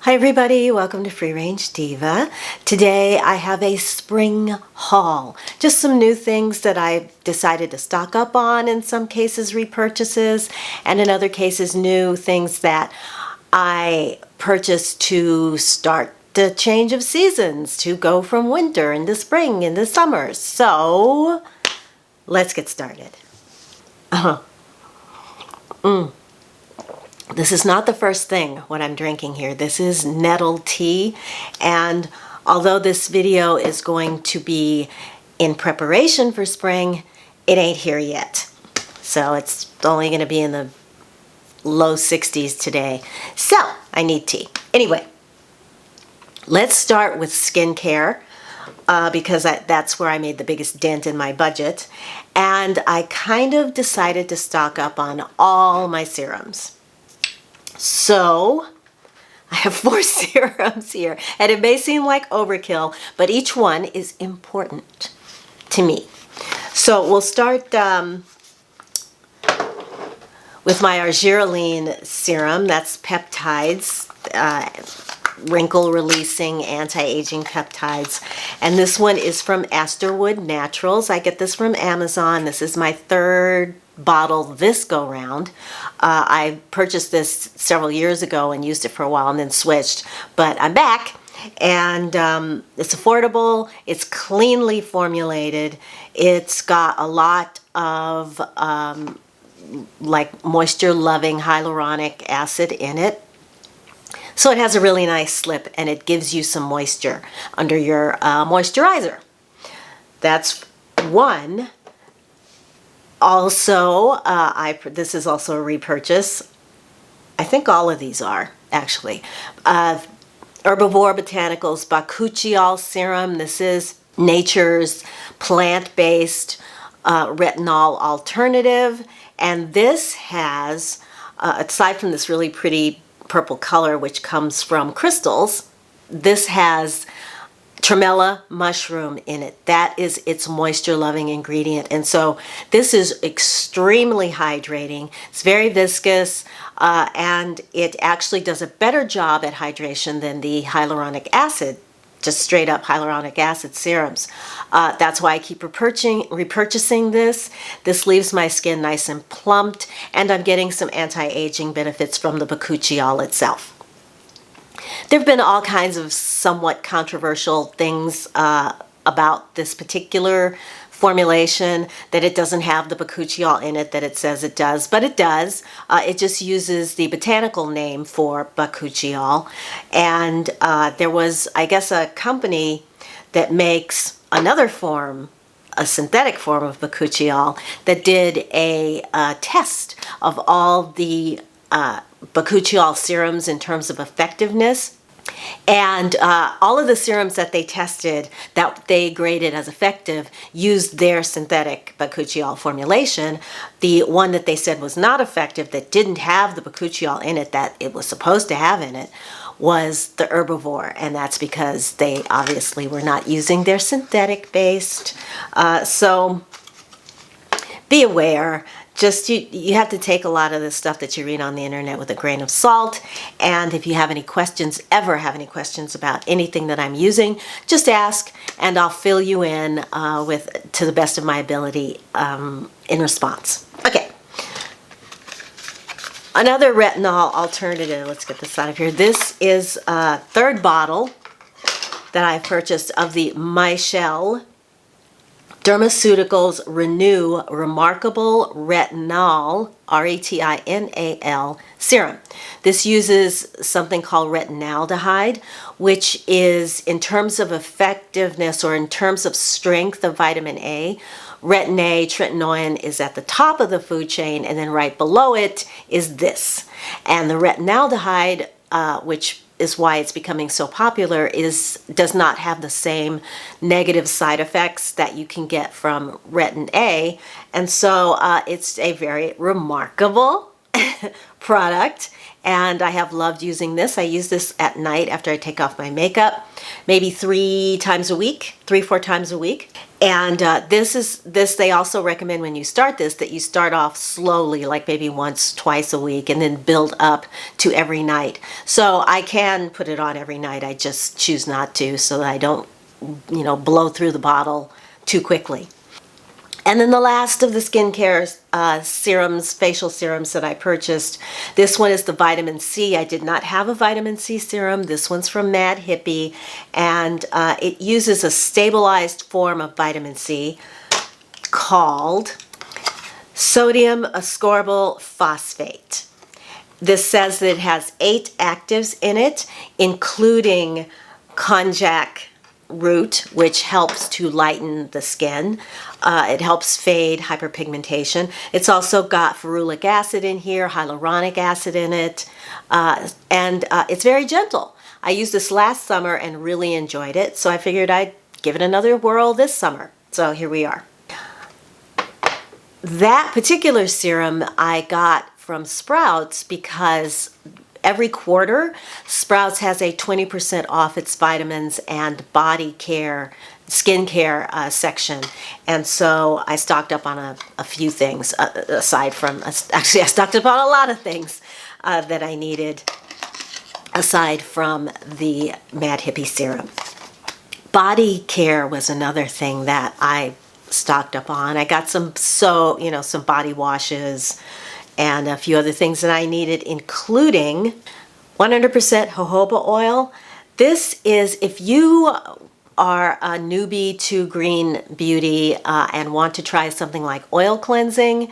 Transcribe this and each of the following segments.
Hi everybody, welcome to Free Range Diva. Today I have a spring haul. Just some new things that I've decided to stock up on, in some cases repurchases, and in other cases new things that I purchased to start the change of seasons, to go from winter into spring into summer. So let's get started. This is not the first thing what I'm drinking here. This is nettle tea, and although this video is going to be in preparation for spring, it ain't here yet. So it's only going to be in the low 60s today. So I need tea. Anyway, let's start with skincare. Because that's where I made the biggest dent in my budget. And I kind of decided to stock up on all my serums. So I have 4 serums here, and it may seem like overkill, but each one is important to me. So we'll start with my argireline serum. That's peptides, wrinkle-releasing, anti-aging peptides. And this one is from Astorwood Naturals. I get this from Amazon. This is my 3rd bottle this go round. I purchased this several years ago and used it for a while and then switched, but I'm back, and it's affordable, it's cleanly formulated, it's got a lot of like moisture loving hyaluronic acid in it. So it has a really nice slip, and it gives you some moisture under your moisturizer. That's one. Also, this is also a repurchase. I think all of these are, actually. Herbivore Botanicals Bakuchiol Serum. This is nature's plant-based retinol alternative. And this has, aside from this really pretty purple color, which comes from crystals, this has tremella mushroom in it. That is its moisture-loving ingredient. And so this is extremely hydrating. It's very viscous, and it actually does a better job at hydration than the hyaluronic acid, just straight up hyaluronic acid serums. That's why I keep repurchasing this. This leaves my skin nice and plumped, and I'm getting some anti-aging benefits from the bakuchiol itself. There have been all kinds of somewhat controversial things about this particular formulation, that it doesn't have the bakuchiol in it that it says it does, but it does. It just uses the botanical name for bakuchiol. And there was, I guess, a company that makes another form, a synthetic form of bakuchiol, that did a test of all the bakuchiol serums in terms of effectiveness. And all of the serums that they tested that they graded as effective used their synthetic bakuchiol formulation. The one that they said was not effective, that didn't have the bakuchiol in it that it was supposed to have in it, was the herbivore. And that's because they obviously were not using their synthetic based. So be aware. Just you have to take a lot of the stuff that you read on the internet with a grain of salt. And if you have any questions, ever have any questions about anything that I'm using, just ask, and I'll fill you in to the best of my ability in response. Okay. Another retinol alternative. Let's get this out of here. This is a 3rd bottle that I purchased of the Michelle Dermaceuticals Renew Remarkable Retinol, R-E-T-I-N-A-L, serum. This uses something called retinaldehyde, which is, in terms of effectiveness or in terms of strength of vitamin A, retin-A, tretinoin is at the top of the food chain, and then right below it is this. And the retinaldehyde, which is why it's becoming so popular, does not have the same negative side effects that you can get from retin A. And so it's a very remarkable product, and I have loved using this. I use this at night after I take off my makeup, maybe 3 times a week, 3-4 times a week. And this they also recommend when you start this that you start off slowly, like maybe once, twice a week, and then build up to every night. So I can put it on every night. I just choose not to so that I don't, blow through the bottle too quickly. And then the last of the skincare serums, facial serums that I purchased, this one is the vitamin C. I did not have a vitamin C serum. This one's from Mad Hippie, and it uses a stabilized form of vitamin C called sodium ascorbyl phosphate. This says that it has 8 actives in it, including konjac root, which helps to lighten the skin. It helps fade hyperpigmentation. It's also got ferulic acid in here, hyaluronic acid in it, and it's very gentle. I used this last summer and really enjoyed it, so I figured I'd give it another whirl this summer. So here we are. That particular serum I got from Sprouts because every quarter, Sprouts has a 20% off its vitamins and body care, skincare section. And so I stocked up on a few things, aside from, actually I stocked up on a lot of things that I needed, aside from the Mad Hippie serum. Body care was another thing that I stocked up on. I got some body washes, and a few other things that I needed, including 100% jojoba oil. This is, if you are a newbie to green beauty and want to try something like oil cleansing,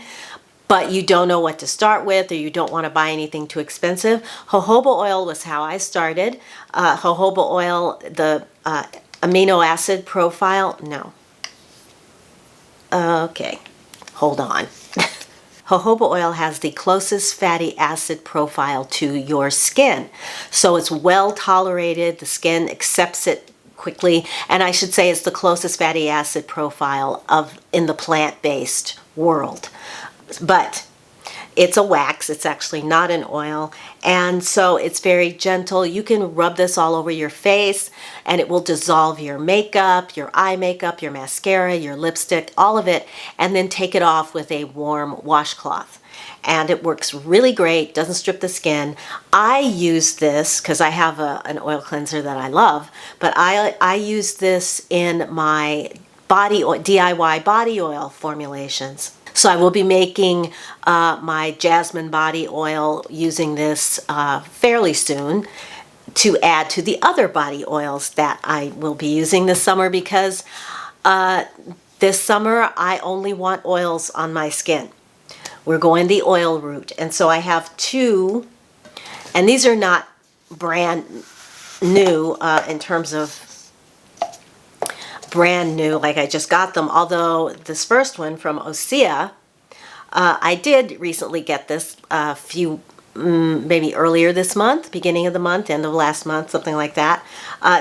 but you don't know what to start with, or you don't want to buy anything too expensive, jojoba oil was how I started. Jojoba oil, the amino acid profile, no. Okay, hold on. Jojoba oil has the closest fatty acid profile to your skin. So it's well tolerated, the skin accepts it quickly, and I should say it's the closest fatty acid profile in the plant-based world. But it's a wax, it's actually not an oil, and so it's very gentle. You can rub this all over your face and it will dissolve your makeup, your eye makeup, your mascara, your lipstick, all of it, and then take it off with a warm washcloth. And it works really great, doesn't strip the skin. I use this because I have an oil cleanser that I love, but I use this in my DIY body oil formulations. So I will be making my jasmine body oil using this fairly soon to add to the other body oils that I will be using this summer, because this summer I only want oils on my skin. We're going the oil route, and so I have 2, and these are not brand new in terms of brand new, like I just got them, although this first one from Osea, I did recently get this a few, maybe earlier this month, beginning of the month, end of last month, something like that.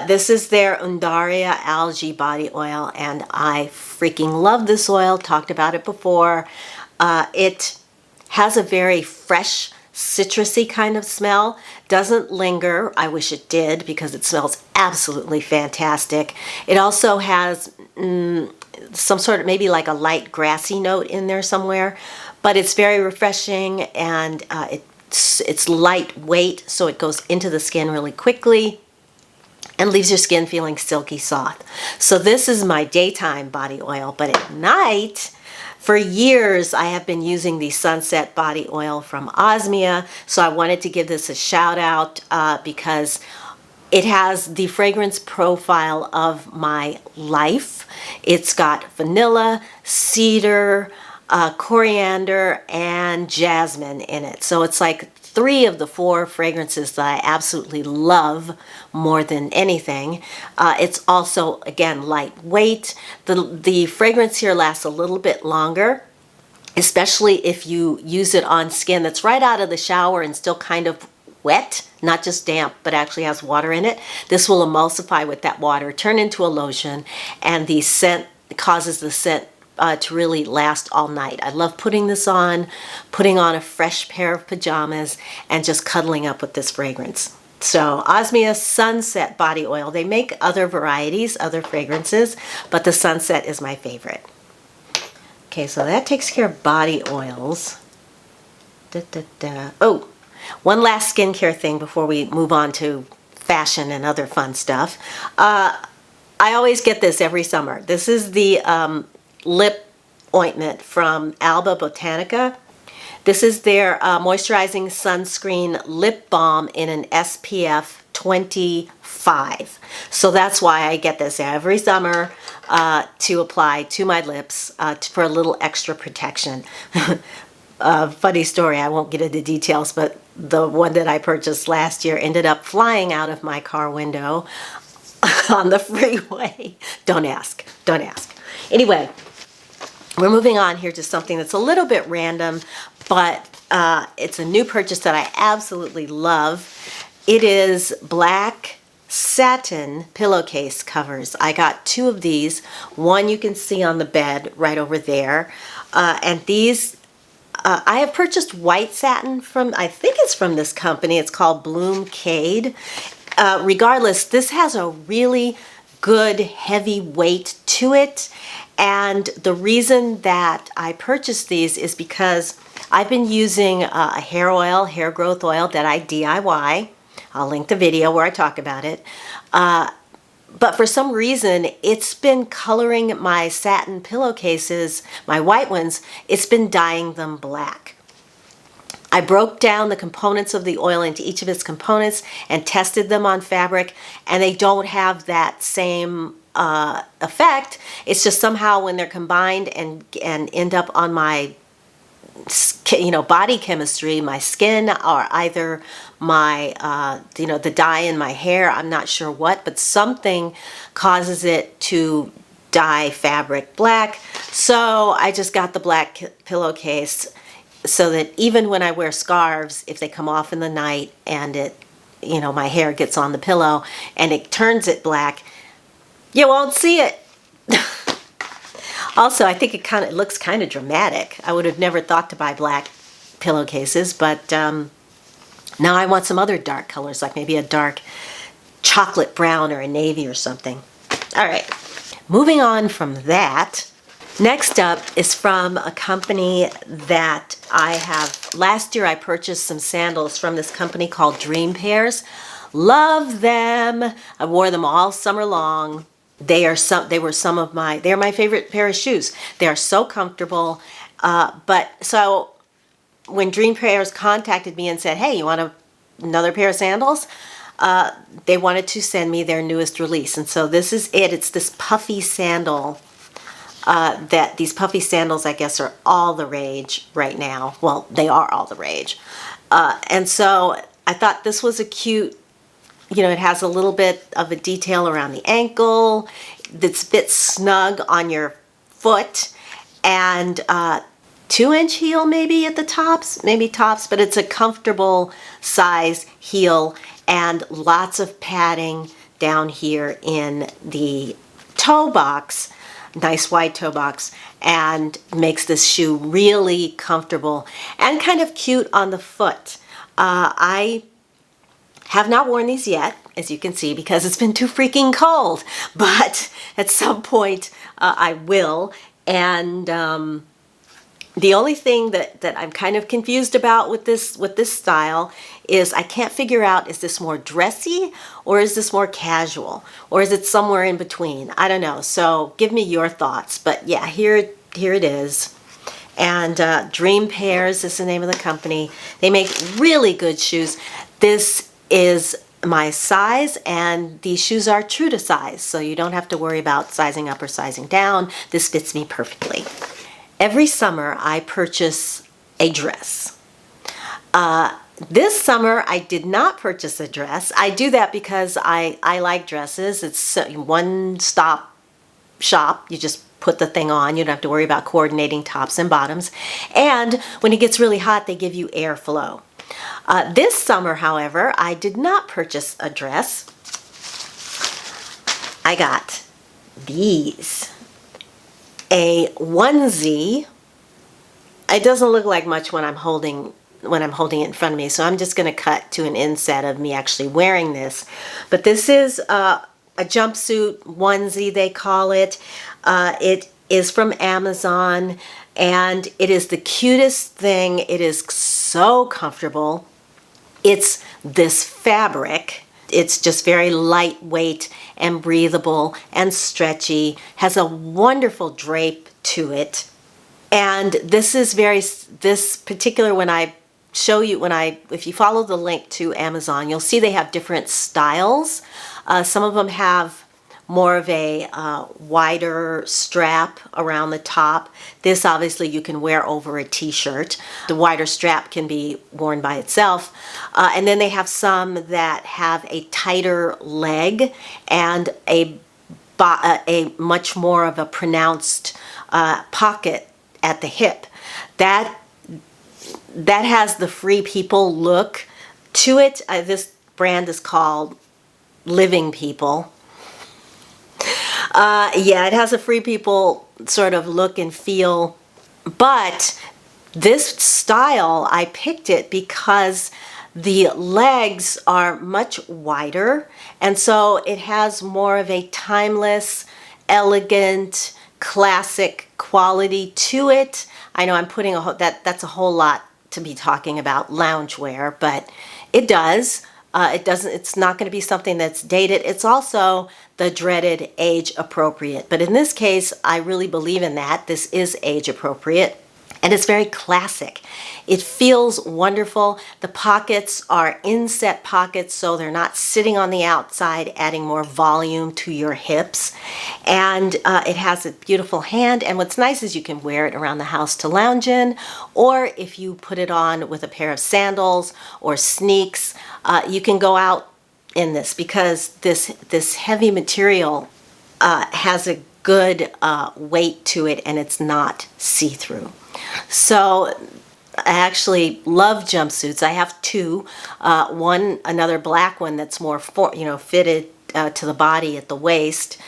This is their Undaria algae body oil, and I freaking love this oil, talked about it before. It has a very fresh, citrusy kind of smell, doesn't linger. I wish it did, because it smells absolutely fantastic. It also has some sort of, maybe like a light grassy note in there somewhere, but it's very refreshing, and it's lightweight, so it goes into the skin really quickly and leaves your skin feeling silky soft. So this is my daytime body oil, but at night, for years, I have been using the Sunset Body Oil from Osmia, so I wanted to give this a shout out because it has the fragrance profile of my life. It's got vanilla, cedar, coriander, and jasmine in it. So it's like 3 of the 4 fragrances that I absolutely love more than anything. It's also, again, lightweight. The fragrance here lasts a little bit longer, especially if you use it on skin that's right out of the shower and still kind of wet, not just damp, but actually has water in it. This will emulsify with that water, turn into a lotion, and the scent causes the scent to really last all night. I love putting this on, putting on a fresh pair of pajamas, and just cuddling up with this fragrance. So Osmia Sunset Body Oil. They make other varieties, other fragrances, but the Sunset is my favorite. Okay, so that takes care of body oils. Oh, one last skincare thing before we move on to fashion and other fun stuff. I always get this every summer. This is the lip ointment from Alba Botanica. This is their moisturizing sunscreen lip balm in an SPF 25. So that's why I get this every summer to apply to my lips for a little extra protection. Funny story, I won't get into details, but the one that I purchased last year ended up flying out of my car window on the freeway. Don't ask, don't ask. Anyway, we're moving on here to something that's a little bit random, but it's a new purchase that I absolutely love. It is black satin pillowcase covers. I got 2 of these. One you can see on the bed right over there. And these, I have purchased white satin from, I think it's from this company. It's called Bloomcade. Regardless, this has a really good heavy weight to it. And the reason that I purchased these is because I've been using a hair oil, hair growth oil that I DIY. I'll link the video where I talk about it. But for some reason, it's been coloring my satin pillowcases, my white ones, it's been dyeing them black. I broke down the components of the oil into each of its components and tested them on fabric, and they don't have that same effect. It's just somehow when they're combined and end up on my body chemistry, my skin, or either my the dye in my hair, I'm not sure what, but something causes it to dye fabric black. So I just got the black pillowcase so that even when I wear scarves, if they come off in the night and it, my hair gets on the pillow and it turns it black, you won't see it. Also, I think it looks kind of dramatic. I would have never thought to buy black pillowcases, but now I want some other dark colors, like maybe a dark chocolate brown or a navy or something. All right, moving on from that. Next up is from a company that last year I purchased some sandals from this company called Dream Pairs. Love them. I wore them all summer long. They're my favorite pair of shoes. They are so comfortable. So when Dream Pairs contacted me and said, hey, you want another pair of sandals? They wanted to send me their newest release. And so this is it. It's this puffy sandal. These puffy sandals, I guess, are all the rage right now. Well, they are all the rage. And so I thought this was a cute, it has a little bit of a detail around the ankle that's a bit snug on your foot, and 2-inch heel maybe at the tops, but it's a comfortable size heel and lots of padding down here in the toe box, nice wide toe box, and makes this shoe really comfortable and kind of cute on the foot. I have not worn these yet, as you can see, because it's been too freaking cold, but at some point I will. And the only thing that I'm kind of confused about with this style is I can't figure out, is this more dressy or is this more casual, or is it somewhere in between? I don't know. So give me your thoughts. But yeah, here it is. And Dream Pairs is the name of the company. They make really good shoes. This is my size, and these shoes are true to size, so you don't have to worry about sizing up or sizing down. This fits me perfectly. Every summer I purchase a dress. This summer I did not purchase a dress. I do that because I like dresses. It's one-stop shop. You just put the thing on. You don't have to worry about coordinating tops and bottoms. And when it gets really hot, they give you airflow. This summer, however, I did not purchase a dress. I got these. a onesie. It doesn't look like much when I'm holding it in front of me, so I'm just going to cut to an inset of me actually wearing this. But this is a jumpsuit onesie, they call it. It is from Amazon, and it is the cutest thing. It is so comfortable. It's this fabric. It's just very lightweight and breathable and stretchy, has a wonderful drape to it. And this particular, when I show you, if you follow the link to Amazon, you'll see they have different styles. Some of them have more of a wider strap around the top. This obviously you can wear over a t-shirt. The wider strap can be worn by itself. And then they have some that have a tighter leg and a much more of a pronounced pocket at the hip. That has the Free People look to it. This brand is called Living People. Yeah, it has a Free People sort of look and feel, but this style, I picked it because the legs are much wider, and so it has more of a timeless, elegant, classic quality to it. I know I'm putting that's a whole lot to be talking about loungewear, but it does. It's not going to be something that's dated. It's also the dreaded age appropriate. But in this case, I really believe in that. This is age appropriate. And it's very classic. It feels wonderful. The pockets are inset pockets, so they're not sitting on the outside, adding more volume to your hips. And it has a beautiful hand. And what's nice is you can wear it around the house to lounge in, or if you put it on with a pair of sandals or sneaks, you can go out in this, because this heavy material has a good weight to it, and it's not see-through. So I actually love jumpsuits. I have two. Another black one that's more fitted to the body at the waist.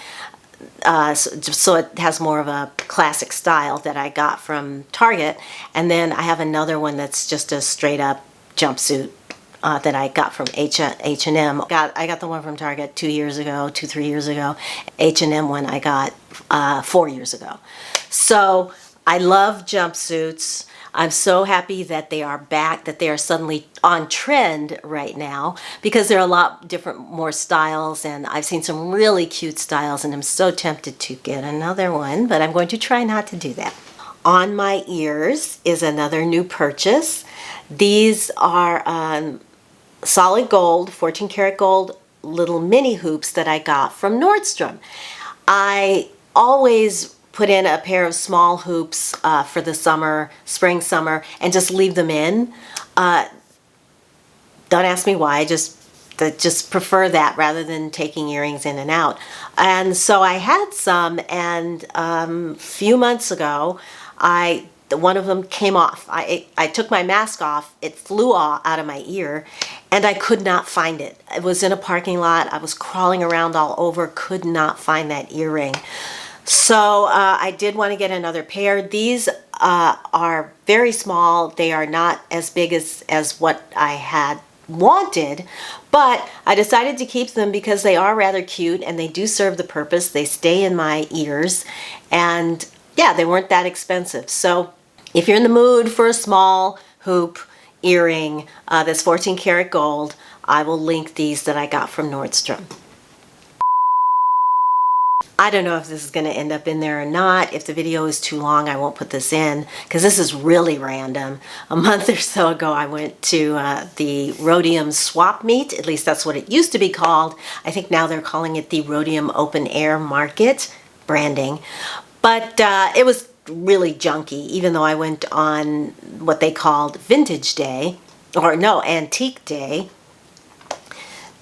So it has more of a classic style that I got from Target. And then I have another one that's just a straight up jumpsuit that I got from H&M. I got the one from Target 3 years ago. H&M one I got 4 years ago. So I love jumpsuits. I'm so happy that they are back, that they are suddenly on trend right now, because there are a lot different, more styles, and I've seen some really cute styles, and I'm so tempted to get another one, but I'm going to try not to do that. On my ears is another new purchase. These are solid gold, 14 karat gold little mini hoops that I got from Nordstrom. I always put in a pair of small hoops for the summer, spring, summer, and just leave them in. Don't ask me why, I just prefer that rather than taking earrings in and out. And so I had some, and a few months ago, one of them came off. I took my mask off, it flew out of my ear, and I could not find it. It was in a parking lot, I was crawling around all over, could not find that earring. So I did want to get another pair. These are very small. They are not as big as what I had wanted, but I decided to keep them because they are rather cute and they do serve the purpose. They stay in my ears, and yeah, they weren't that expensive. So if you're in the mood for a small hoop earring that's 14 karat gold, I will link these that I got from Nordstrom. I don't know if this is going to end up in there or not. If the video is too long, I won't put this in, because this is really random. A month or so ago, I went to the Rhodium Swap Meet. At least that's what it used to be called. I think now they're calling it the Rhodium Open Air Market, branding. But it was really junky, even though I went on what they called Vintage Day, or no, Antique Day.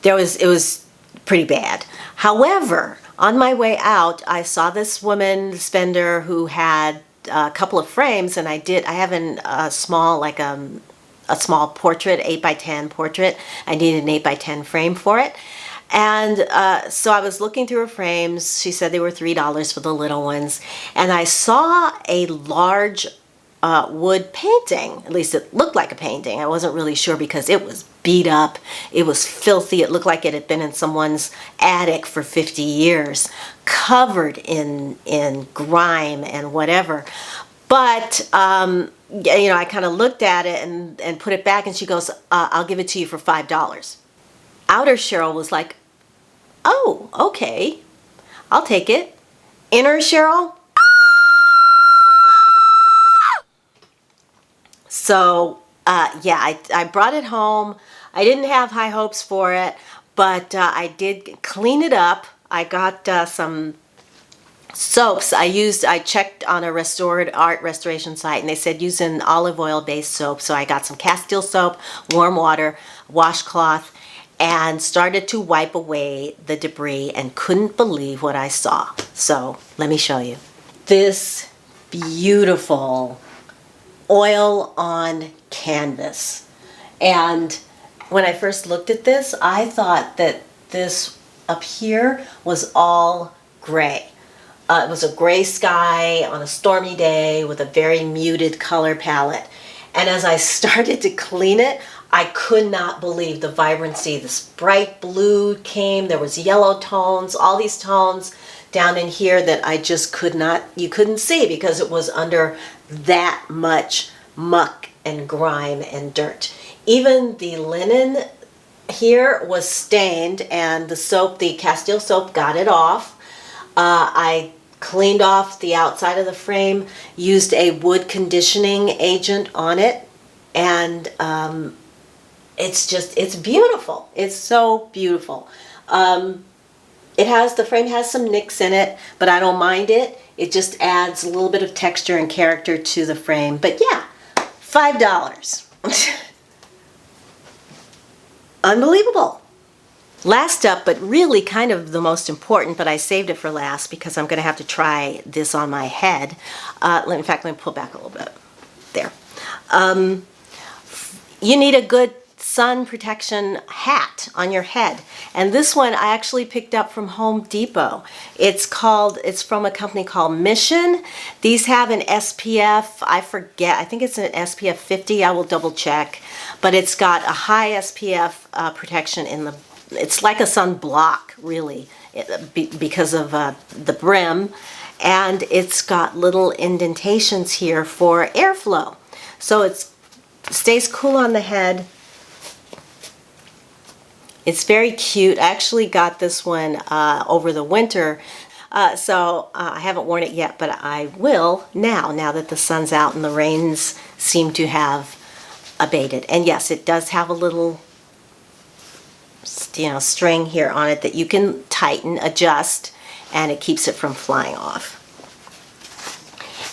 It was pretty bad. However, on my way out, I saw this woman, this vendor, who had a couple of frames, and I have a small, like a small portrait, 8x10 portrait. I needed an 8x10 frame for it. And so I was looking through her frames. She said they were $3 for the little ones. And I saw a large wood painting. At least it looked like a painting. I wasn't really sure because it was beat up. It was filthy. It looked like it had been in someone's attic for 50 years, covered in grime and whatever. But, you know, I kind of looked at it and put it back, and she goes, I'll give it to you for $5. Outer Cheryl was like, oh, okay, I'll take it. Inner Cheryl, so yeah, I brought it home. I didn't have high hopes for it, but I did clean it up. I got some soaps. I checked on a restored art restoration site, and they said use an olive oil based soap. So I got some Castile soap, warm water, washcloth, and started to wipe away the debris and couldn't believe what I saw. So let me show you. This beautiful oil on canvas. And when I first looked at this, I thought that this up here was all gray. It was a gray sky on a stormy day with a very muted color palette. And as I started to clean it, I could not believe the vibrancy. This bright blue came, there was yellow tones, all these tones down in here that I just could not, you couldn't see because it was under that much muck and grime and dirt. Even the linen here was stained, and the soap, the Castile soap, got it off. I cleaned off the outside of the frame, used a wood conditioning agent on it, and it's beautiful. It's so beautiful. The frame has some nicks in it, but I don't mind it. It just adds a little bit of texture and character to the frame. But yeah, $5. Unbelievable. Last up, but really kind of the most important, but I saved it for last because I'm going to have to try this on my head. In fact, let me pull back a little bit. There. You need a good sun protection hat on your head. And this one I actually picked up from Home Depot. It's from a company called Mission. These have an SPF, I forget, I think it's an SPF 50, I will double check. But it's got a high SPF protection in the, it's like a sunblock really, because of the brim. And it's got little indentations here for airflow. So it stays cool on the head. It's very cute. I actually got this one over the winter, so I haven't worn it yet, but I will now that the sun's out and the rains seem to have abated. And yes, it does have a little, string here on it that you can tighten, adjust, and it keeps it from flying off.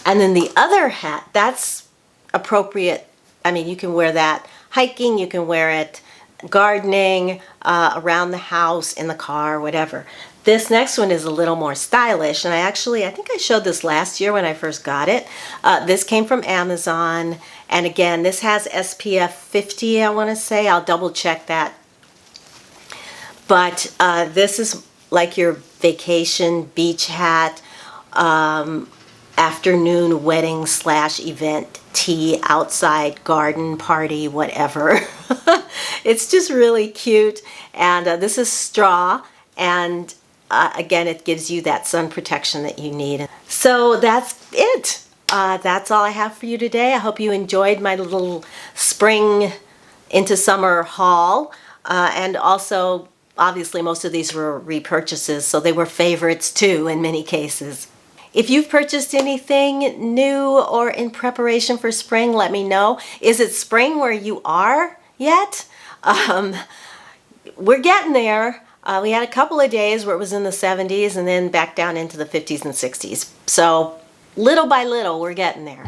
And then the other hat, that's appropriate. I mean, you can wear that hiking, you can wear it gardening, around the house, in the car, whatever. This next one is a little more stylish, and I think I showed this last year when I first got it. This came from Amazon, and again, this has SPF 50, I want to say. I'll double check that. But this is like your vacation beach hat, afternoon wedding / event tea, outside garden party, whatever. It's just really cute. And this is straw, and again, it gives you that sun protection that you need. So that's it. That's all I have for you today. I hope you enjoyed my little spring into summer haul. And also, obviously, most of these were repurchases, so they were favorites too in many cases. If you've purchased anything new or in preparation for spring, let me know. Is it spring where you are yet? We're getting there. We had a couple of days where it was in the 70s and then back down into the 50s and 60s. So little by little, we're getting there.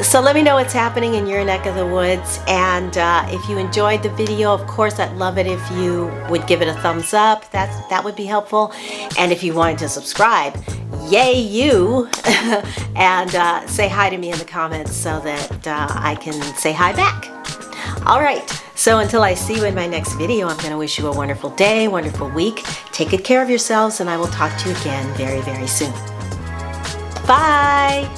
So let me know what's happening in your neck of the woods. And if you enjoyed the video, of course, I'd love it if you would give it a thumbs up. That would be helpful. And if you wanted to subscribe, yay you, and say hi to me in the comments so that I can say hi back. All right, So until I see you in my next video, I'm going to wish you a wonderful day, wonderful week. Take good care of yourselves, and I will talk to you again very, very soon. Bye!